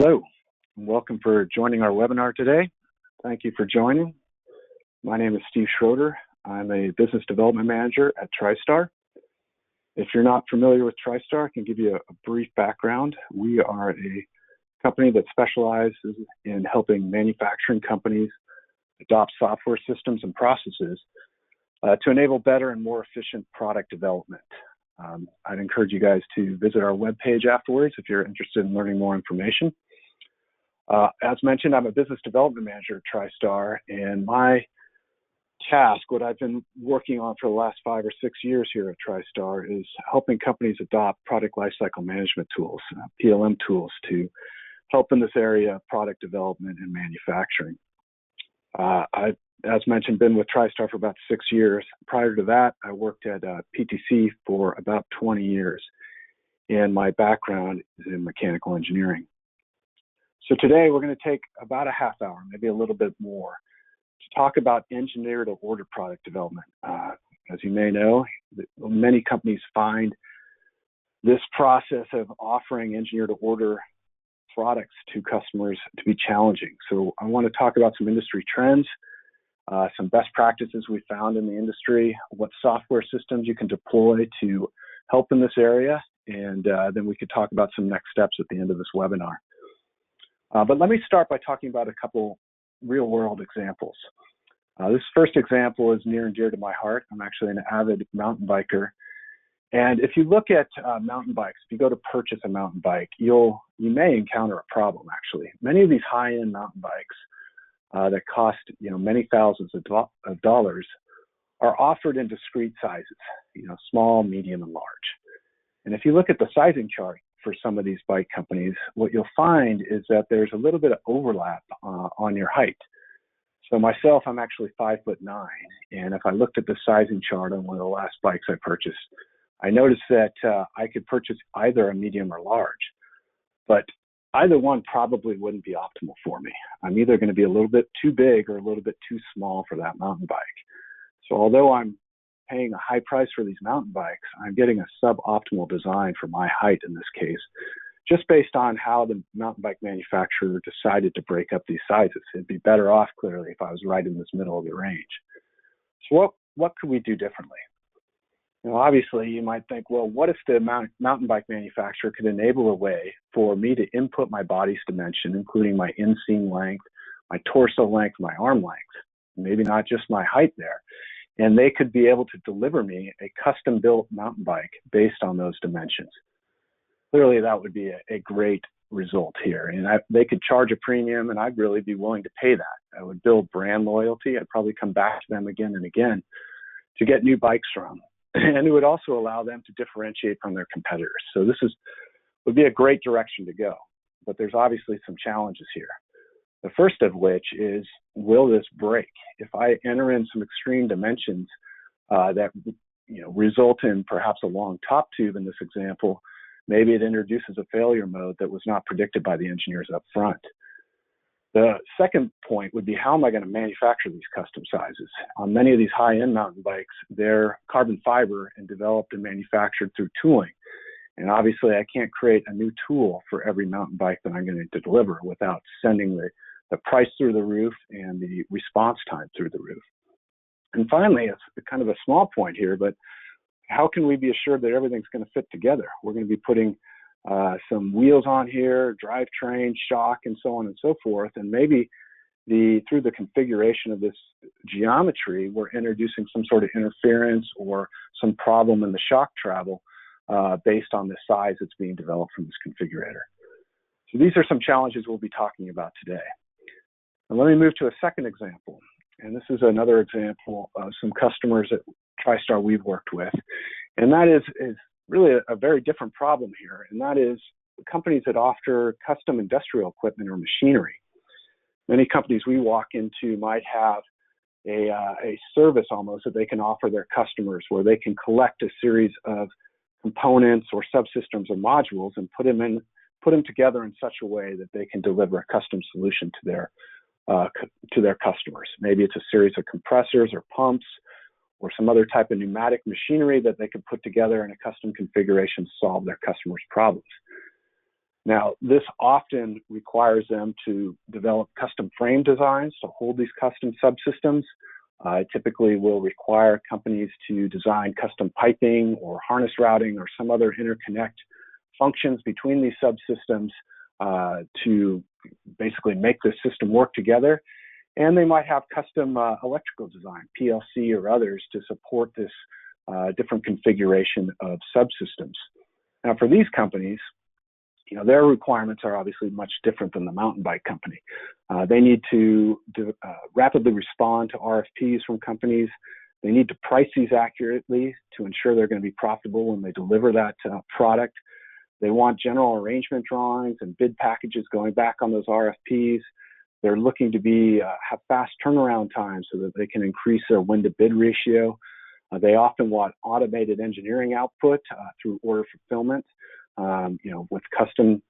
Hello, and welcome for joining our webinar today. Thank you for joining. My name is Steve Schroeder. I'm a Business Development Manager at TriStar. If you're not familiar with TriStar, I can give you a brief background. We are a company that specializes in helping manufacturing companies adopt software systems and processes to enable better and more efficient product development. I'd encourage you guys to visit our webpage afterwards if you're interested in learning more information. As mentioned, I'm a Business Development Manager at TriStar, and my task, what I've been working on for the last 5 or 6 years here at TriStar, is helping companies adopt product lifecycle management tools, PLM tools, to help in this area of product development and manufacturing. I've, as mentioned, been with TriStar for about 6 years. Prior to that, I worked at PTC for about 20 years, and my background is in mechanical engineering. So today we're going to take about a half hour, maybe a little bit more, to talk about engineer-to-order product development. As you may know, many companies find this process of offering engineer-to-order products to customers to be challenging. So I want to talk about some industry trends, some best practices we found in the industry, what software systems you can deploy to help in this area, and then we could talk about some next steps at the end of this webinar. But let me start by talking about a couple real-world examples. This first example is near and dear to my heart. I'm actually an avid mountain biker. And if you look at mountain bikes, if you go to purchase a mountain bike, you may encounter a problem, actually. Many of these high-end mountain bikes that cost many thousands of dollars are offered in discrete sizes, small, medium, and large. And if you look at the sizing chart for some of these bike companies, what you'll find is that there's a little bit of overlap on your height. So myself, I'm actually 5'9", and if I looked at the sizing chart on one of the last bikes I purchased, I noticed that I could purchase either a medium or large, but either one probably wouldn't be optimal for me. I'm either going to be a little bit too big or a little bit too small for that mountain bike. So although I'm paying a high price for these mountain bikes, I'm getting a suboptimal design for my height in this case, just based on how the mountain bike manufacturer decided to break up these sizes. It'd be better off, clearly, if I was right in this middle of the range. So what could we do differently? Obviously, you might think, well, what if the mountain bike manufacturer could enable a way for me to input my body's dimension, including my inseam length, my torso length, my arm length, maybe not just my height there, and they could be able to deliver me a custom-built mountain bike based on those dimensions. Clearly, that would be a great result here. And they could charge a premium, and I'd really be willing to pay that. I would build brand loyalty. I'd probably come back to them again and again to get new bikes from. And it would also allow them to differentiate from their competitors. So this would be a great direction to go. But there's obviously some challenges here. The first of which is, will this break? If I enter in some extreme dimensions that result in perhaps a long top tube in this example, maybe it introduces a failure mode that was not predicted by the engineers up front. The second point would be, how am I going to manufacture these custom sizes? On many of these high-end mountain bikes, they're carbon fiber and developed and manufactured through tooling. And obviously, I can't create a new tool for every mountain bike that I'm going to deliver without sending the price through the roof and the response time through the roof. And finally, it's kind of a small point here, but how can we be assured that everything's going to fit together? We're going to be putting some wheels on here, drivetrain, shock, and so on and so forth. And maybe through the configuration of this geometry, we're introducing some sort of interference or some problem in the shock travel based on the size that's being developed from this configurator. So these are some challenges we'll be talking about today. And let me move to a second example. And this is another example of some customers at TriStar we've worked with. And that is really a very different problem here. And that is companies that offer custom industrial equipment or machinery. Many companies we walk into might have a service almost that they can offer their customers, where they can collect a series of components or subsystems or modules and put them together in such a way that they can deliver a custom solution to their customers. Maybe it's a series of compressors or pumps or some other type of pneumatic machinery that they can put together in a custom configuration to solve their customers' problems. Now, this often requires them to develop custom frame designs to hold these custom subsystems. It typically will require companies to design custom piping or harness routing or some other interconnect functions between these subsystems to basically make the system work together. And they might have custom electrical design, PLC or others, to support this different configuration of subsystems. Now, for these companies, their requirements are obviously much different than the mountain bike company. They need to rapidly respond to RFPs from companies. They need to price these accurately to ensure they're going to be profitable when they deliver that product. They want general arrangement drawings and bid packages going back on those RFPs. They're looking to have fast turnaround times so that they can increase their win-to-bid ratio. They often want automated engineering output through order fulfillment. With custom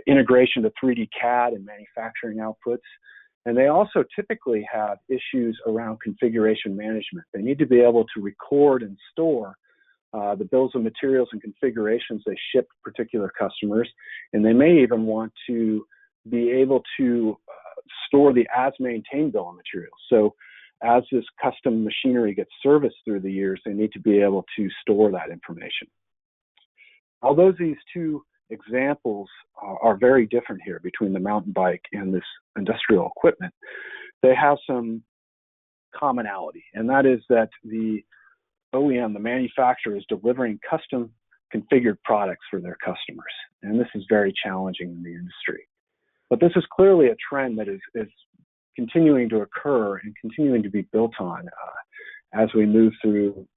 integration to 3D CAD and manufacturing outputs. And they also typically have issues around configuration management. They need to be able to record and store the bills of materials and configurations they ship to particular customers. And they may even want to be able to store the as-maintained bill of materials. So as this custom machinery gets serviced through the years, they need to be able to store that information. Although these two examples are very different here between the mountain bike and this industrial equipment, they have some commonality, and that is that the OEM, the manufacturer, is delivering custom configured products for their customers, and this is very challenging in the industry. But this is clearly a trend that is continuing to occur and continuing to be built on as we move through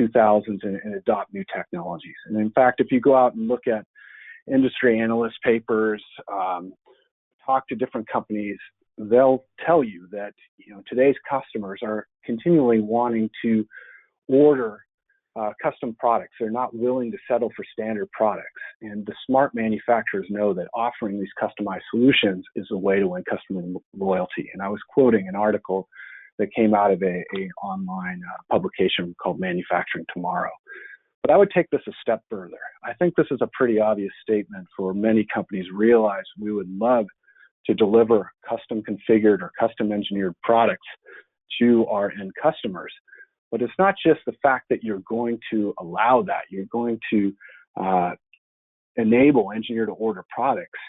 2000s and adopt new technologies. And in fact, if you go out and look at industry analyst papers, talk to different companies, they'll tell you that today's customers are continually wanting to order custom products. They're not willing to settle for standard products. And the smart manufacturers know that offering these customized solutions is a way to win customer loyalty. And I was quoting an article that came out of an online publication called Manufacturing Tomorrow. But I would take this a step further. I think this is a pretty obvious statement for many companies realize we would love to deliver custom configured or custom engineered products to our end customers. But it's not just the fact that you're going to allow that. You're going to enable engineer to order products.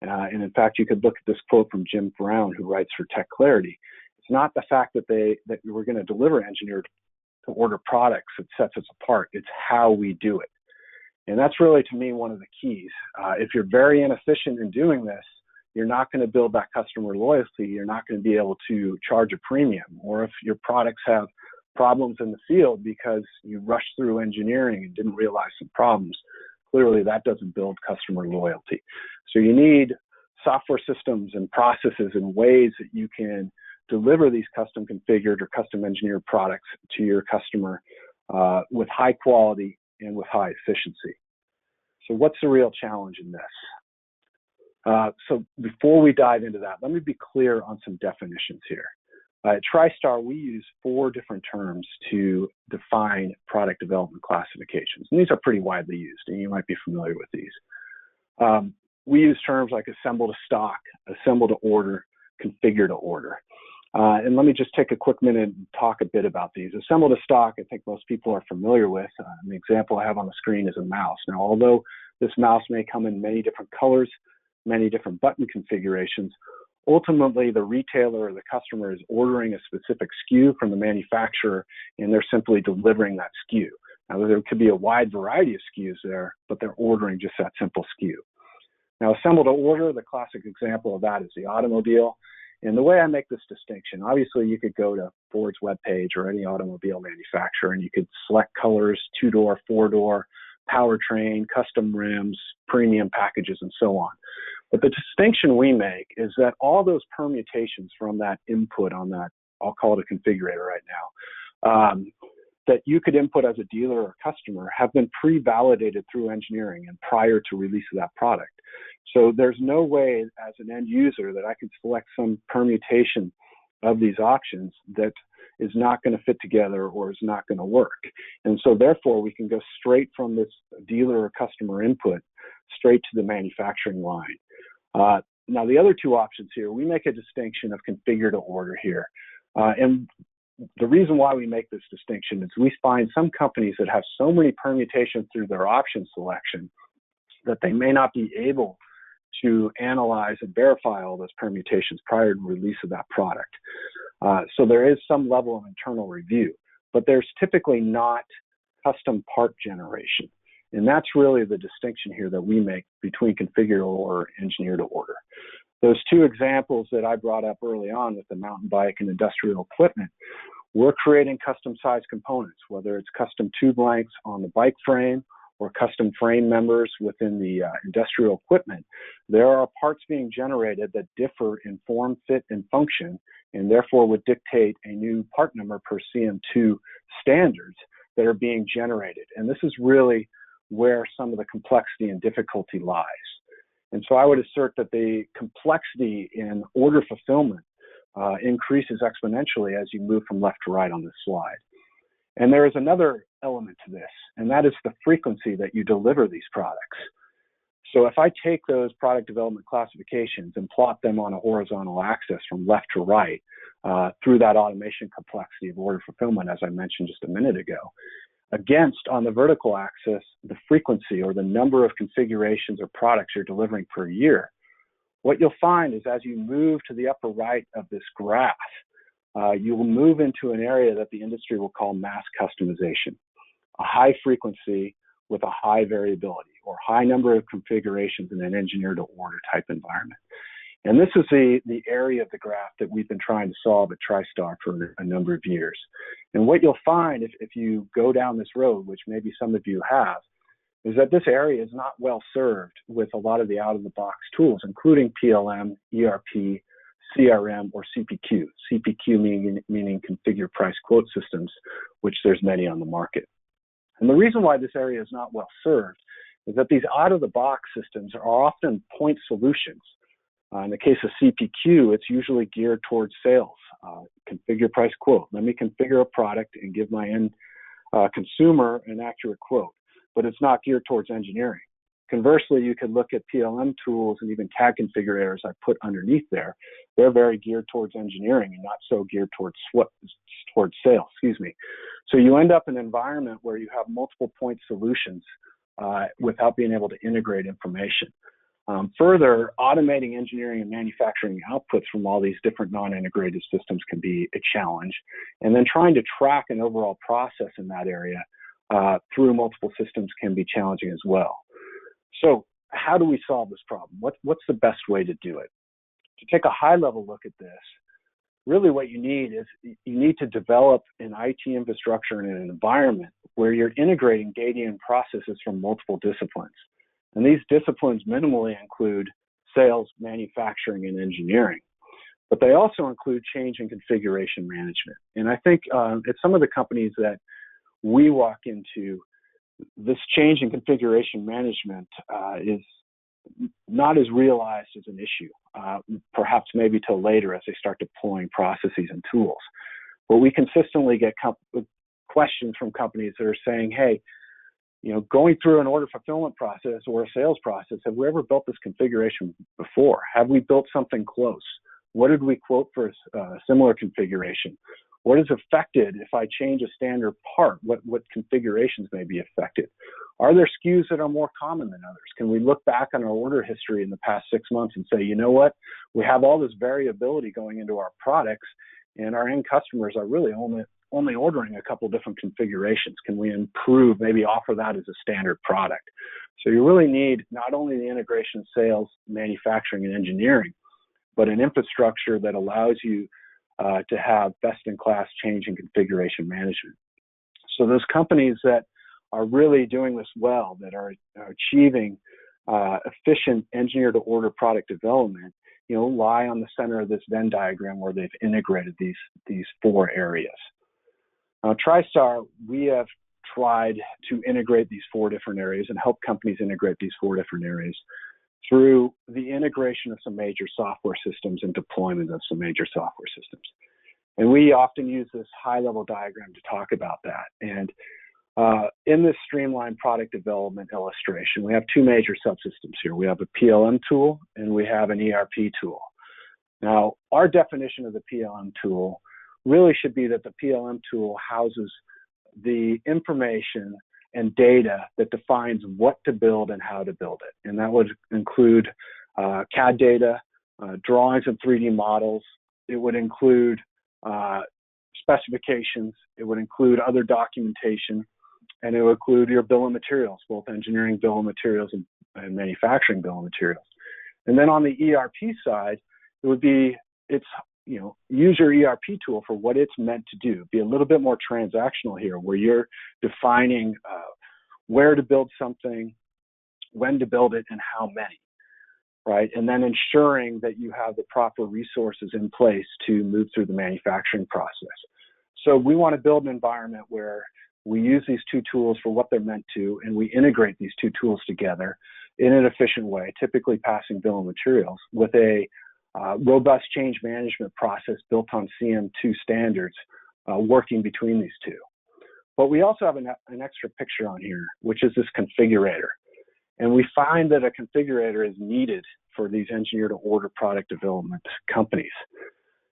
And in fact, you could look at this quote from Jim Brown, who writes for Tech Clarity. It's not the fact that we're going to deliver engineered to order products that sets us apart. It's how we do it. And that's really, to me, one of the keys. If you're very inefficient in doing this, you're not going to build that customer loyalty. You're not going to be able to charge a premium. Or if your products have problems in the field because you rushed through engineering and didn't realize some problems, clearly that doesn't build customer loyalty. So you need software systems and processes and ways that you can deliver these custom configured or custom engineered products to your customer with high quality and with high efficiency. So what's the real challenge in this? So before we dive into that, let me be clear on some definitions here. At TriStar, we use 4 different terms to define product development classifications. And these are pretty widely used, and you might be familiar with these. We use terms like assemble to stock, assemble to order, configure to order. And let me just take a quick minute and talk a bit about these. Assemble to stock, I think most people are familiar with. The example I have on the screen is a mouse. Now, although this mouse may come in many different colors, many different button configurations, ultimately the retailer or the customer is ordering a specific SKU from the manufacturer, and they're simply delivering that SKU. Now, there could be a wide variety of SKUs there, but they're ordering just that simple SKU. Now, assemble to order, the classic example of that is the automobile. And the way I make this distinction, obviously you could go to Ford's webpage or any automobile manufacturer and you could select colors, 2-door, 4-door, powertrain, custom rims, premium packages, and so on. But the distinction we make is that all those permutations from that input on that, I'll call it a configurator right now, that you could input as a dealer or customer have been pre-validated through engineering and prior to release of that product. So there's no way as an end user that I can select some permutation of these options that is not going to fit together or is not going to work. And so therefore we can go straight from this dealer or customer input straight to the manufacturing line. Now, the other two options here, we make a distinction of configure to order here. And the reason why we make this distinction is we find some companies that have so many permutations through their option selection that they may not be able to analyze and verify all those permutations prior to release of that product. So there is some level of internal review, but there's typically not custom part generation. And that's really the distinction here that we make between configure to order and engineer to order. Those two examples that I brought up early on with the mountain bike and industrial equipment, we're creating custom sized components, whether it's custom tube lengths on the bike frame or custom frame members within the industrial equipment. There are parts being generated that differ in form, fit, and function, and therefore would dictate a new part number per CM2 standards that are being generated. And this is really where some of the complexity and difficulty lies. And so I would assert that the complexity in order fulfillment increases exponentially as you move from left to right on this slide. And there is another element to this, and that is the frequency that you deliver these products. So if I take those product development classifications and plot them on a horizontal axis from left to right through that automation complexity of order fulfillment, as I mentioned just a minute ago, against on the vertical axis, the frequency or the number of configurations or products you're delivering per year, what you'll find is as you move to the upper right of this graph, you will move into an area that the industry will call mass customization, a high frequency with a high variability or high number of configurations in an engineer to order type environment. And this is the area of the graph that we've been trying to solve at TriStar for a number of years. And what you'll find if you go down this road, which maybe some of you have, is that this area is not well served with a lot of the out-of-the-box tools, including PLM, ERP, CRM, or CPQ. CPQ meaning configure price quote systems, which there's many on the market. And the reason why this area is not well served is that these out-of-the-box systems are often point solutions. In the case of CPQ, it's usually geared towards sales. Configure price quote. Let me configure a product and give my end consumer an accurate quote, but it's not geared towards engineering. Conversely, you could look at PLM tools and even CAD configurators I put underneath there. They're very geared towards engineering and not so geared towards sales, So you end up in an environment where you have multiple point solutions without being able to integrate information. Further, automating engineering and manufacturing outputs from all these different non-integrated systems can be a challenge. And then trying to track an overall process in that area through multiple systems can be challenging as well. So how do we solve this problem? What's the best way to do it? To take a high-level look at this, really what you need is you need to develop an IT infrastructure and an environment where you're integrating data and processes from multiple disciplines. And these disciplines minimally include sales, manufacturing, and engineering. But they also include change and configuration management. And I think at some of the companies that we walk into, this change in configuration management is not as realized as an issue, perhaps maybe till later as they start deploying processes and tools. But we consistently get questions from companies that are saying, hey, going through an order fulfillment process or a sales process, have we ever built this configuration before? Have we built something close? What did we quote for a similar configuration? What is affected if I change a standard part? What configurations may be affected? Are there SKUs that are more common than others? Can we look back on our order history in the past 6 months and say, you know what? We have all this variability going into our products, and our end customers are really only ordering a couple different configurations. Can we improve, maybe offer that as a standard product? So you really need not only the integration of sales, manufacturing, and engineering, but an infrastructure that allows you to have best-in-class change and configuration management. So those companies that are really doing this well, that are achieving efficient engineer-to-order product development, lie on the center of this Venn diagram where they've integrated these four areas. Now, TriStar, we have tried to integrate these four different areas and help companies integrate these four different areas through the integration of some major software systems and deployment of some major software systems. And we often use this high-level diagram to talk about that. And In this streamlined product development illustration, we have two major subsystems here. We have a PLM tool and we have an ERP tool. Now, our definition of the PLM tool really should be that the PLM tool houses the information and data that defines what to build and how to build it. And that would include CAD data, drawings and 3D models. It would include specifications. It would include other documentation. And it would include your bill of materials, both engineering bill of materials and manufacturing bill of materials. And then on the ERP side, it would be use your ERP tool for what it's meant to do. Be a little bit more transactional here, where you're defining where to build something, when to build it, and how many, right? And then ensuring that you have the proper resources in place to move through the manufacturing process. So we want to build an environment where we use these two tools for what they're meant to, and we integrate these two tools together in an efficient way, typically passing bill of materials with a robust change management process built on CM2 standards working between these two. But we also have an extra picture on here, which is this configurator. And we find that a configurator is needed for these engineer-to-order product development companies.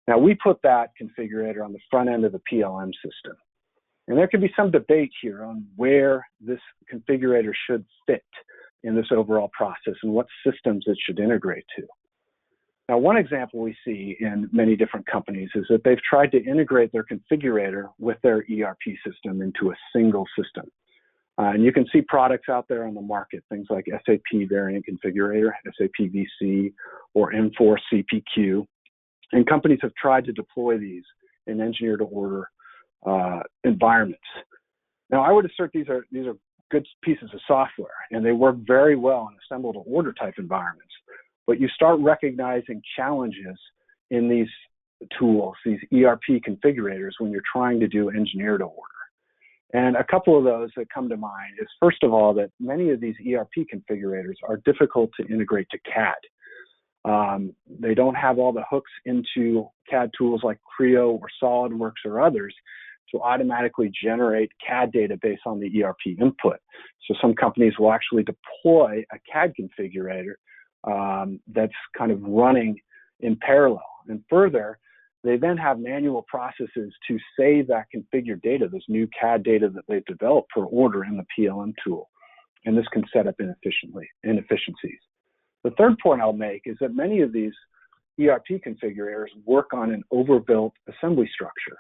Now, we put that configurator on the front end of the PLM system. And there can be some debate here on where this configurator should fit in this overall process and what systems it should integrate to. Now, one example we see in many different companies is that they've tried to integrate their configurator with their ERP system into a single system. And you can see products out there on the market, things like SAP Variant Configurator, SAP VC, or M4 CPQ. And companies have tried to deploy these in engineer-to-order environments. Now, I would assert these are good pieces of software, and they work very well in assemble-to-order type environments. But you start recognizing challenges in these tools, these ERP configurators, when you're trying to do engineer-to-order. And a couple of those that come to mind is, first of all, that many of these ERP configurators are difficult to integrate to CAD. They don't have all the hooks into CAD tools like Creo or SolidWorks or others to automatically generate CAD data based on the ERP input. So some companies will actually deploy a CAD configurator that's kind of running in parallel. And further, they then have manual processes to save that configured data, this new CAD data that they've developed for order in the PLM tool. And this can set up inefficiencies. The third point I'll make is that many of these ERP configurators work on an overbuilt assembly structure.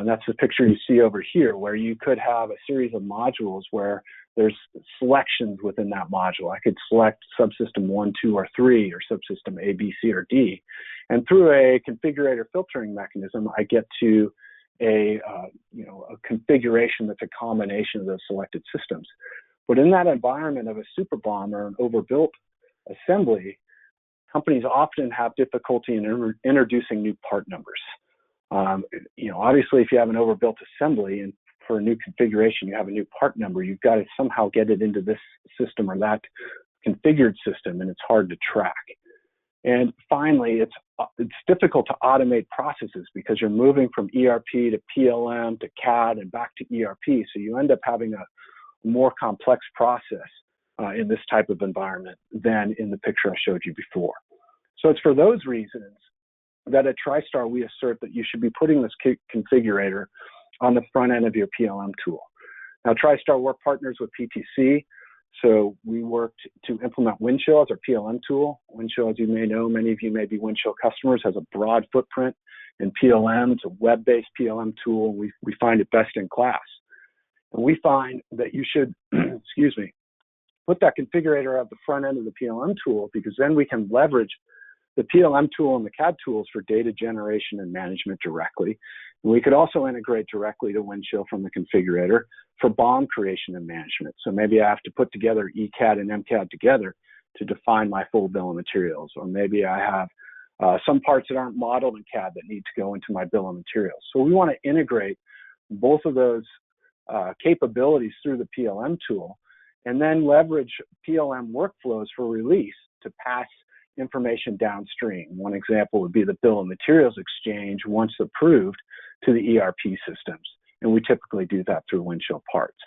That's the picture you see over here, where you could have a series of modules where there's selections within that module. I could select subsystem 1, 2, or 3, or subsystem A, B, C, or D. And through a configurator filtering mechanism, I get to a configuration that's a combination of those selected systems. But in that environment of a super BOM or an overbuilt assembly, companies often have difficulty in introducing new part numbers. Obviously, if you have an overbuilt assembly and for a new configuration, you have a new part number, you've got to somehow get it into this system or that configured system, and it's hard to track. And finally, it's difficult to automate processes because you're moving from ERP to PLM to CAD and back to ERP. So you end up having a more complex process in this type of environment than in the picture I showed you before. So it's for those reasons that at TriStar, we assert that you should be putting this configurator on the front end of your PLM tool. Now, TriStar, we're partners with PTC, so we worked to implement Windchill as our PLM tool. Windchill, as you may know, many of you may be Windchill customers, has a broad footprint in PLM. It's a web-based PLM tool. We find it best in class. And we find that you should, put that configurator at the front end of the PLM tool, because then we can leverage the PLM tool and the CAD tools for data generation and management directly. And we could also integrate directly to Windchill from the configurator for BOM creation and management. So maybe I have to put together ECAD and MCAD together to define my full bill of materials. Or maybe I have some parts that aren't modeled in CAD that need to go into my bill of materials. So we want to integrate both of those capabilities through the PLM tool, and then leverage PLM workflows for release to pass information downstream. One example would be the bill of materials exchange, once approved, to the ERP systems. and we typically do that through Windchill parts.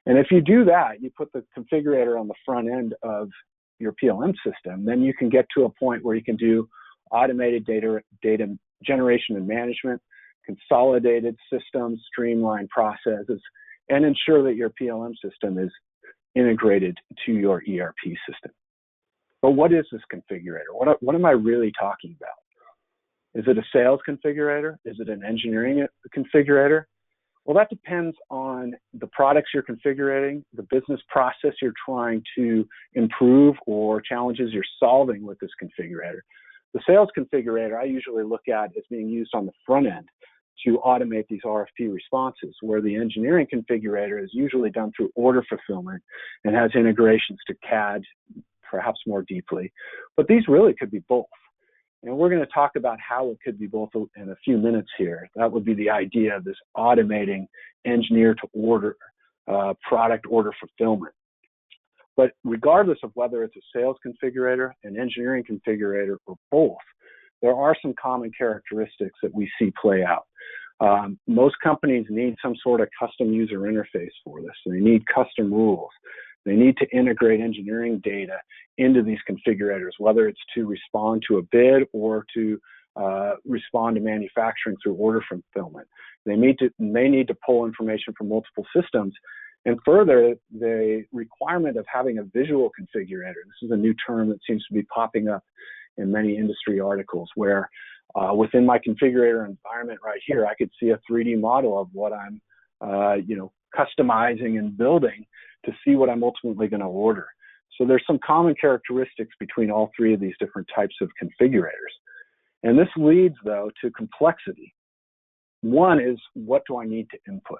And if you do that, you put the configurator on the front end of your PLM system, then you can get to a point where you can do automated data generation and management, consolidated systems, streamlined processes, and ensure that your PLM system is integrated to your ERP system. But what is this configurator? What am I really talking about? Is it a sales configurator? Is it an engineering configurator? Well, that depends on the products you're configuring, the business process you're trying to improve, or challenges you're solving with this configurator. The sales configurator I usually look at as being used on the front end to automate these RFP responses, where the engineering configurator is usually done through order fulfillment and has integrations to CAD, perhaps more deeply. But these really could be both. And we're going to talk about how it could be both in a few minutes here. That would be the idea of this automating engineer to order, product order fulfillment. But regardless of whether it's a sales configurator, an engineering configurator, or both, there are some common characteristics that we see play out. Most companies need some sort of custom user interface for this. They need custom rules. They need to integrate engineering data into these configurators, whether it's to respond to a bid or to respond to manufacturing through order fulfillment. They need to pull information from multiple systems. And further, the requirement of having a visual configurator. This is a new term that seems to be popping up in many industry articles, where within my configurator environment right here, I could see a 3D model of what I'm customizing and building to see what I'm ultimately going to order. So there's some common characteristics between all three of these different types of configurators. And this leads, though, to complexity. One is, what do I need to input?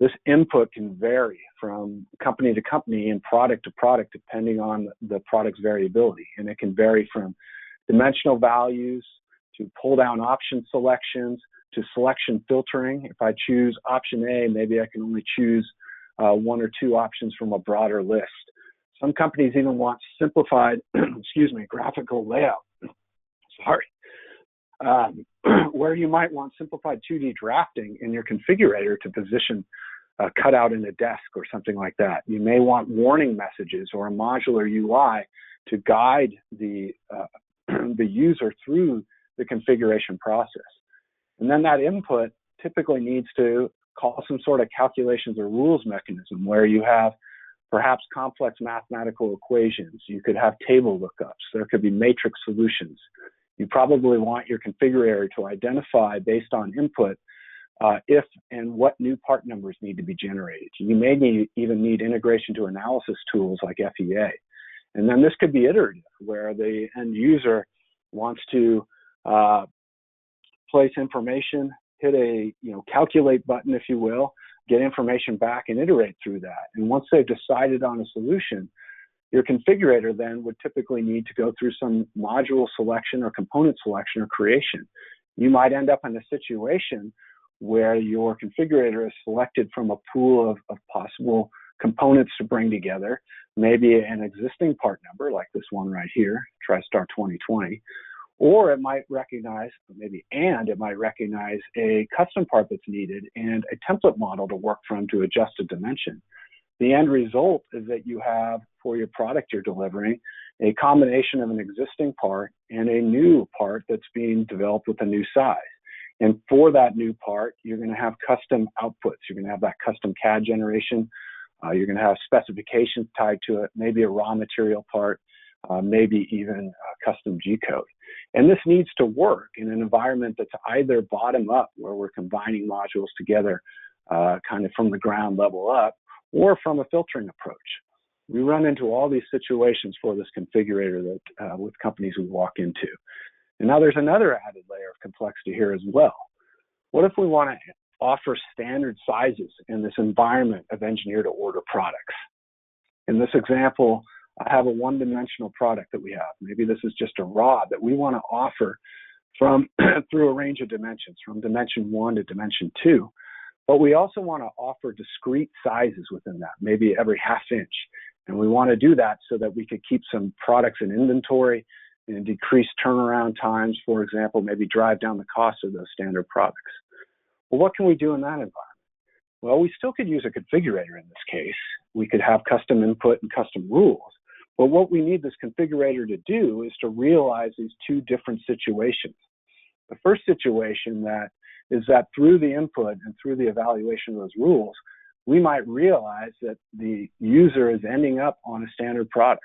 This input can vary from company to company and product to product, depending on the product's variability. And it can vary from dimensional values to pull down option selections to selection filtering. If I choose option A, maybe I can only choose one or two options from a broader list. Some companies even want simplified, graphical layout. Where you might want simplified 2D drafting in your configurator to position a cutout in a desk or something like that. You may want warning messages or a modular UI to guide the user through the configuration process. And then that input typically needs to call some sort of calculations or rules mechanism, where you have perhaps complex mathematical equations. You could have table lookups. There could be matrix solutions. You probably want your configurator to identify, based on input, if and what new part numbers need to be generated. You may even need integration to analysis tools like FEA. And then this could be iterative, where the end user wants to place information, hit a calculate button, if you will, get information back and iterate through that. And once they've decided on a solution, your configurator then would typically need to go through some module selection or component selection or creation. You might end up in a situation where your configurator is selected from a pool of possible components to bring together, maybe an existing part number like this one right here, TriStar 2020, or it might recognize, it might recognize a custom part that's needed and a template model to work from to adjust a dimension. The end result is that you have, for your product you're delivering, a combination of an existing part and a new part that's being developed with a new size. And for that new part, you're going to have custom outputs. You're going to have that custom CAD generation. You're going to have specifications tied to it, maybe a raw material part, maybe even a custom G-code. And this needs to work in an environment that's either bottom up, where we're combining modules together kind of from the ground level up, or from a filtering approach. We run into all these situations for this configurator that with companies we walk into. And now there's another added layer of complexity here as well. What if we want to offer standard sizes in this environment of engineer to order products? In this example, I have a one-dimensional product that we have. Maybe this is just a rod that we want to offer from through a range of dimensions, from dimension 1 to dimension 2. But we also want to offer discrete sizes within that, maybe every ½ inch. And we want to do that so that we could keep some products in inventory and decrease turnaround times, for example, maybe drive down the cost of those standard products. Well, what can we do in that environment? Well, we still could use a configurator in this case. We could have custom input and custom rules. But what we need this configurator to do is to realize these two different situations. The first situation is that through the input and through the evaluation of those rules, we might realize that the user is ending up on a standard product,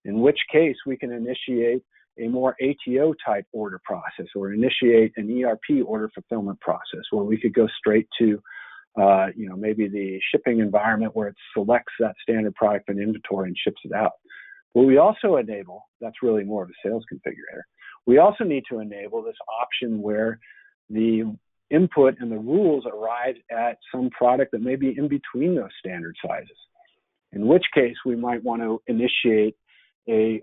in which case we can initiate a more ATO type order process or initiate an ERP order fulfillment process where we could go straight to maybe the shipping environment where it selects that standard product and inventory and ships it out. But we also enable, that's really more of a sales configurator, we also need to enable this option where the input and the rules arrive at some product that may be in between those standard sizes, in which case we might want to initiate a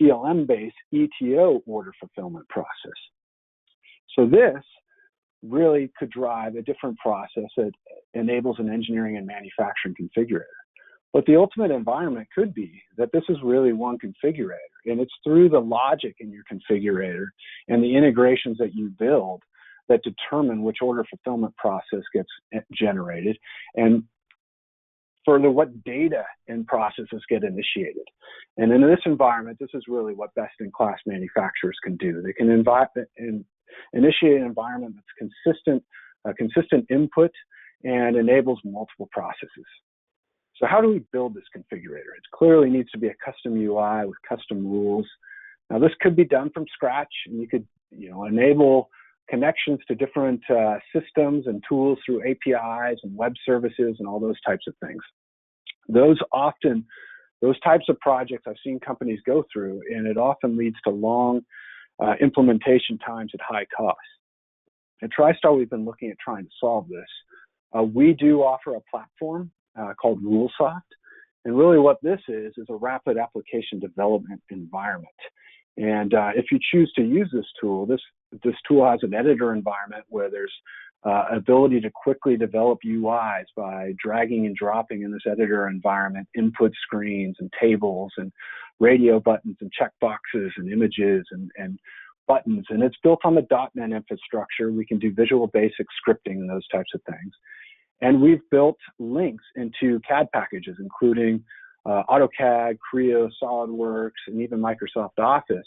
PLM-based ETO order fulfillment process. So this really could drive a different process that enables an engineering and manufacturing configurator. But the ultimate environment could be that this is really one configurator, and it's through the logic in your configurator and the integrations that you build that determine which order fulfillment process gets generated and further what data and processes get initiated. And in this environment, this is really what best-in-class manufacturers can do. They can initiate an environment that's consistent input and enables multiple processes. So how do we build this configurator? It clearly needs to be a custom UI with custom rules. Now this could be done from scratch, and you could enable connections to different systems and tools through APIs and web services and all those types of things. Those types of projects I've seen companies go through, and it often leads to long implementation times at high cost. At TriStar, we've been looking at trying to solve this. We do offer a platform called Rulesoft, and really what this is a rapid application development environment. And if you choose to use this tool has an editor environment where there's ability to quickly develop UIs by dragging and dropping in this editor environment, input screens and tables and radio buttons and checkboxes and images and buttons. And it's built on the .NET infrastructure. We can do Visual Basic scripting and those types of things. And we've built links into CAD packages, including AutoCAD, Creo, SolidWorks, and even Microsoft Office,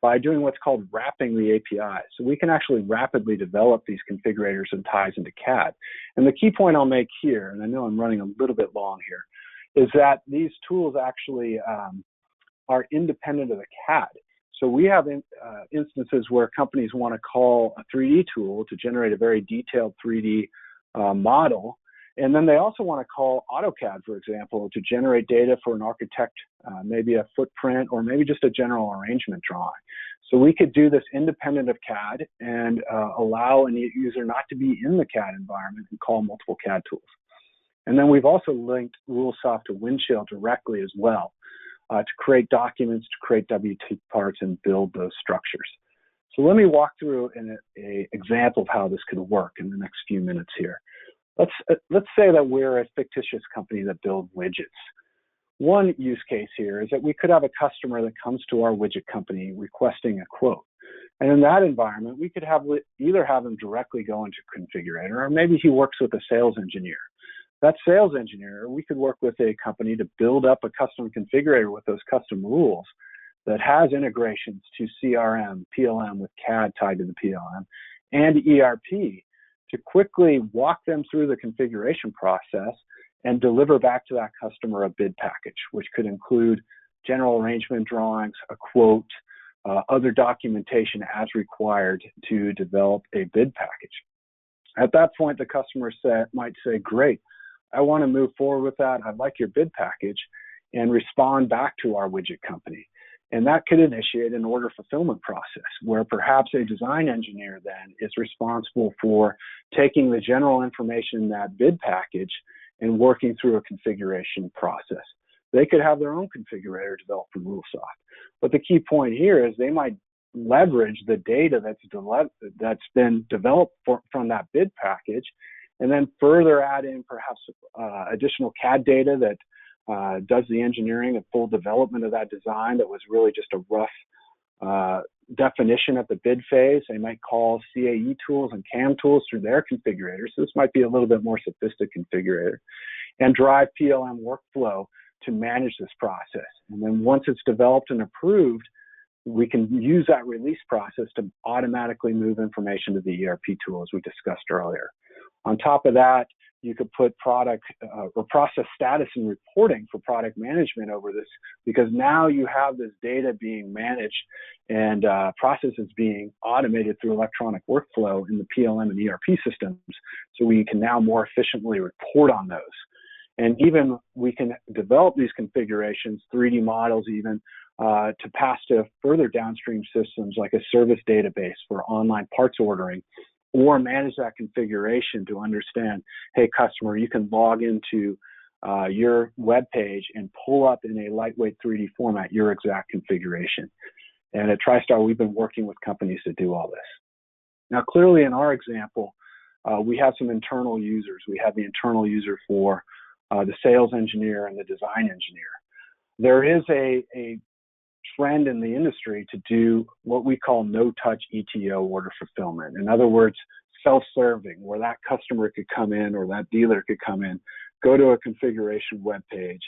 by doing what's called wrapping the API. So we can actually rapidly develop these configurators and ties into CAD. And the key point I'll make here, and I know I'm running a little bit long here, is that these tools actually are independent of the CAD. So we have instances where companies want to call a 3D tool to generate a very detailed 3D model. And then they also want to call AutoCAD, for example, to generate data for an architect, maybe a footprint, or maybe just a general arrangement drawing. So we could do this independent of CAD and allow a user not to be in the CAD environment and call multiple CAD tools. And then we've also linked Rulesoft to Windchill directly as well to create documents, to create WT parts, and build those structures. So let me walk through an example of how this could work in the next few minutes here. Let's say that we're a fictitious company that builds widgets. One use case here is that we could have a customer that comes to our widget company requesting a quote. And in that environment, we could either have him directly go into Configurator, or maybe he works with a sales engineer. That sales engineer, we could work with a company to build up a custom configurator with those custom rules that has integrations to CRM, PLM with CAD tied to the PLM, and ERP to quickly walk them through the configuration process and deliver back to that customer a bid package, which could include general arrangement drawings, a quote, other documentation as required to develop a bid package. At that point, the customer might say, great, I want to move forward with that. I'd like your bid package, and respond back to our widget company. And that could initiate an order fulfillment process where perhaps a design engineer then is responsible for taking the general information in that bid package and working through a configuration process. They could have their own configurator developed from Rulesoft. But the key point here is they might leverage the data that's been developed from that bid package, and then further add in perhaps additional CAD data that does the engineering and full development of that design that was really just a rough definition at the bid phase. They might call CAE tools and CAM tools through their configurators. So this might be a little bit more sophisticated configurator, and drive PLM workflow to manage this process. And then once it's developed and approved, we can use that release process to automatically move information to the ERP tool, as we discussed earlier. On top of that, you could put product or process status and reporting for product management over this, because now you have this data being managed and processes being automated through electronic workflow in the PLM and ERP systems. So we can now more efficiently report on those. And even we can develop these configurations, 3D models even, to pass to further downstream systems like a service database for online parts ordering, or manage that configuration to understand, hey, customer, you can log into your web page and pull up in a lightweight 3D format your exact configuration. And at TriStar, we've been working with companies to do all this. Now, clearly in our example, we have some internal users. We have the internal user for the sales engineer and the design engineer. There is a trend in the industry to do what we call no-touch ETO order fulfillment. In other words, self-serving, where that customer could come in or that dealer could come in, go to a configuration web page,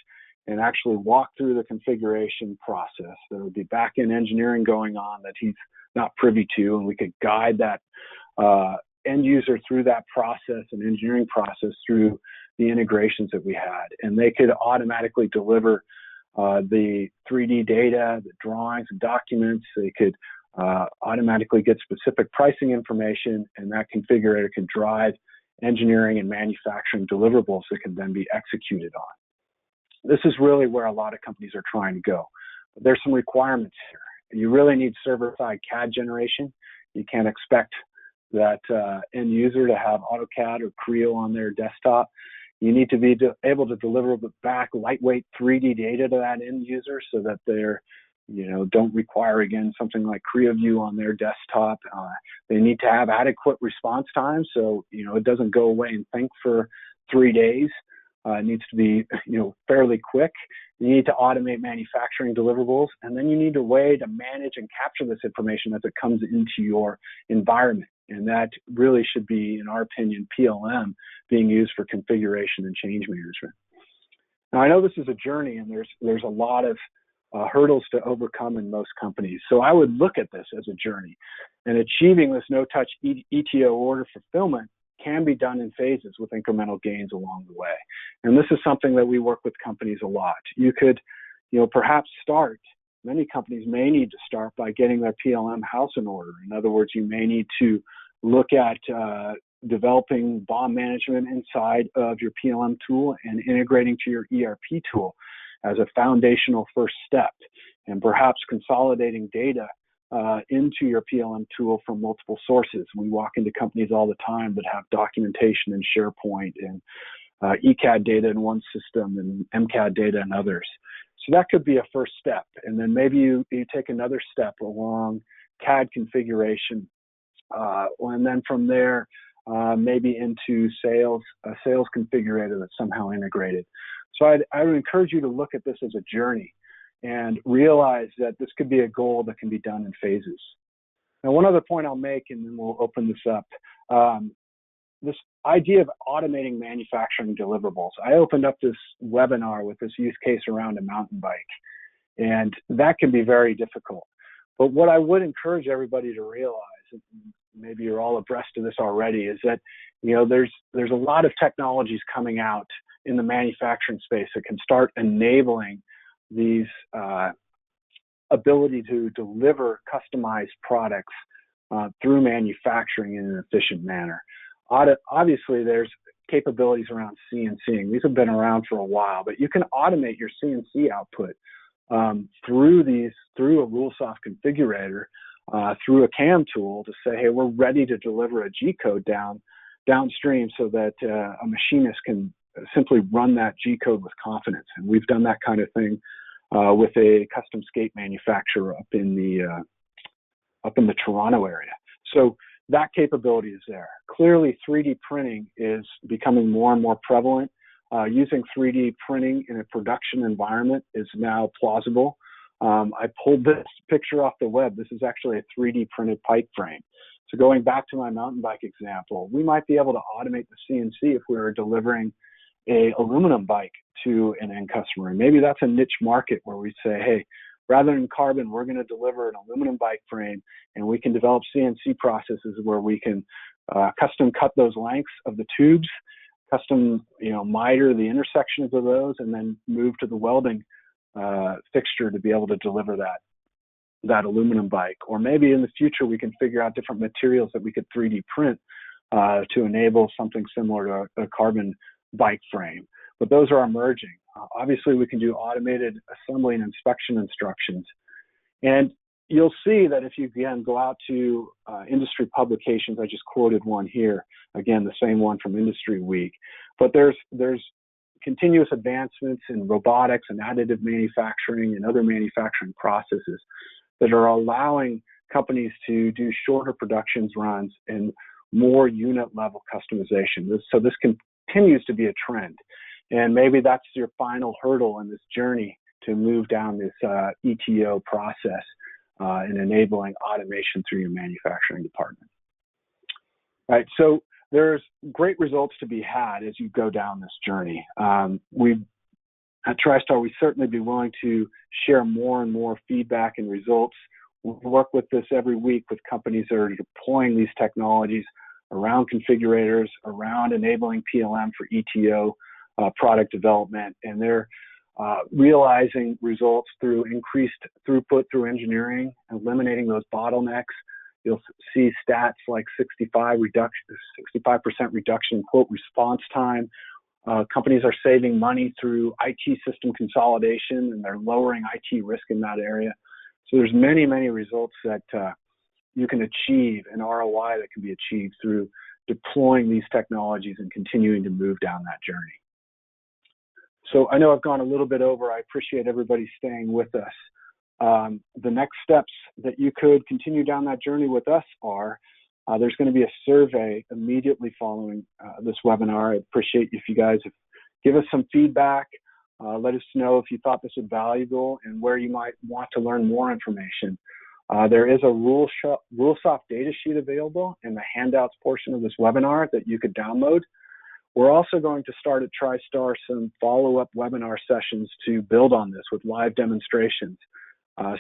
and actually walk through the configuration process. There would be back-end engineering going on that he's not privy to, and we could guide that end user through that process and engineering process through the integrations that we had. And they could automatically deliver the 3D data, the drawings and documents. They could automatically get specific pricing information, and that configurator can drive engineering and manufacturing deliverables that can then be executed on. This is really where a lot of companies are trying to go. But there's some requirements here. You really need server-side CAD generation. You can't expect that end user to have AutoCAD or Creo on their desktop. You need to be able to deliver back lightweight 3D data to that end user so that they're, don't require, again, something like CreoView on their desktop. They need to have adequate response time, so, it doesn't go away and think for 3 days. It needs to be, fairly quick. You need to automate manufacturing deliverables, and then you need a way to manage and capture this information as it comes into your environment. And that really should be, in our opinion, PLM being used for configuration and change management. Now, I know this is a journey, and there's a lot of hurdles to overcome in most companies. So I would look at this as a journey. And achieving this no-touch ETO order fulfillment can be done in phases with incremental gains along the way. And this is something that we work with companies a lot. You could, perhaps start, many companies may need to start by getting their PLM house in order. In other words, you may need to look at developing BOM management inside of your PLM tool and integrating to your ERP tool as a foundational first step, and perhaps consolidating data into your PLM tool from multiple sources. We walk into companies all the time that have documentation in SharePoint and ECAD data in one system and MCAD data in others. So that could be a first step. And then maybe you take another step along CAD configuration. And then from there, maybe into a sales configurator that's somehow integrated. So I would encourage you to look at this as a journey and realize that this could be a goal that can be done in phases. Now, one other point I'll make, and then we'll open this up. This idea of automating manufacturing deliverables. I opened up this webinar with this use case around a mountain bike, and that can be very difficult. But what I would encourage everybody to realize, and maybe you're all abreast of this already, is that there's a lot of technologies coming out in the manufacturing space that can start enabling these ability to deliver customized products through manufacturing in an efficient manner. Obviously, there's capabilities around CNCing. These have been around for a while, but you can automate your CNC output through a Rulesoft configurator, through a CAM tool to say, hey, we're ready to deliver a G-code downstream so that a machinist can simply run that G-code with confidence. And we've done that kind of thing with a custom skate manufacturer up in the Toronto area. So that capability is there. Clearly, 3D printing is becoming more and more prevalent. Using 3D printing in a production environment is now plausible. I pulled this picture off the web. This is actually a 3D printed pipe frame. So going back to my mountain bike example, we might be able to automate the CNC if we were delivering a aluminum bike to an end customer. And maybe that's a niche market where we say, hey, rather than carbon, we're going to deliver an aluminum bike frame, and we can develop CNC processes where we can custom cut those lengths of the tubes, custom, miter the intersections of those, and then move to the welding fixture to be able to deliver that aluminum bike. Or maybe in the future we can figure out different materials that we could 3D print to enable something similar to a carbon bike frame. But those are emerging. Obviously, we can do automated assembly and inspection instructions. And you'll see that if you, again, go out to industry publications, I just quoted one here, again, the same one from Industry Week. But there's continuous advancements in robotics and additive manufacturing and other manufacturing processes that are allowing companies to do shorter production runs and more unit-level customization. So this continues to be a trend. And maybe that's your final hurdle in this journey to move down this ETO process and enabling automation through your manufacturing department. All right, so there's great results to be had as you go down this journey. At TriStar, we certainly be willing to share more and more feedback and results. We work with this every week with companies that are deploying these technologies around configurators, around enabling PLM for ETO product development, and they're realizing results through increased throughput through engineering, eliminating those bottlenecks. You'll see stats like 65% reduction in quote response time. Companies are saving money through IT system consolidation, and they're lowering IT risk in that area. So there's many, many results that you can achieve, an ROI that can be achieved through deploying these technologies and continuing to move down that journey. So I know I've gone a little bit over. I appreciate everybody staying with us. The next steps that you could continue down that journey with us are, there's going to be a survey immediately following this webinar. I'd appreciate if you guys give us some feedback. Let us know if you thought this was valuable and where you might want to learn more information. There is a Rulesoft data sheet available in the handouts portion of this webinar that you could download. We're also going to start at TriStar some follow-up webinar sessions to build on this with live demonstrations.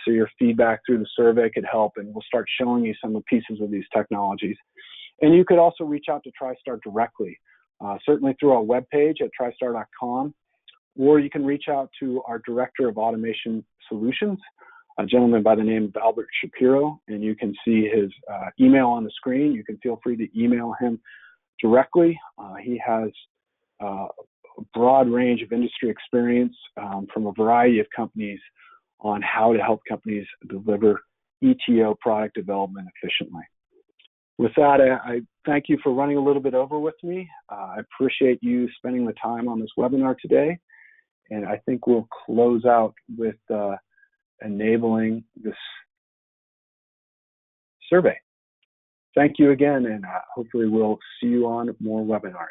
So your feedback through the survey could help, and we'll start showing you some of the pieces of these technologies. And you could also reach out to TriStar directly, certainly through our webpage at tristar.com, or you can reach out to our Director of Automation Solutions, a gentleman by the name of Albert Shapiro, and you can see his email on the screen. You can feel free to email him directly. He has a broad range of industry experience from a variety of companies on how to help companies deliver ETO product development efficiently. With that, I thank you for running a little bit over with me. I appreciate you spending the time on this webinar today, and I think we'll close out with enabling this survey. Thank you again, and hopefully we'll see you on more webinars.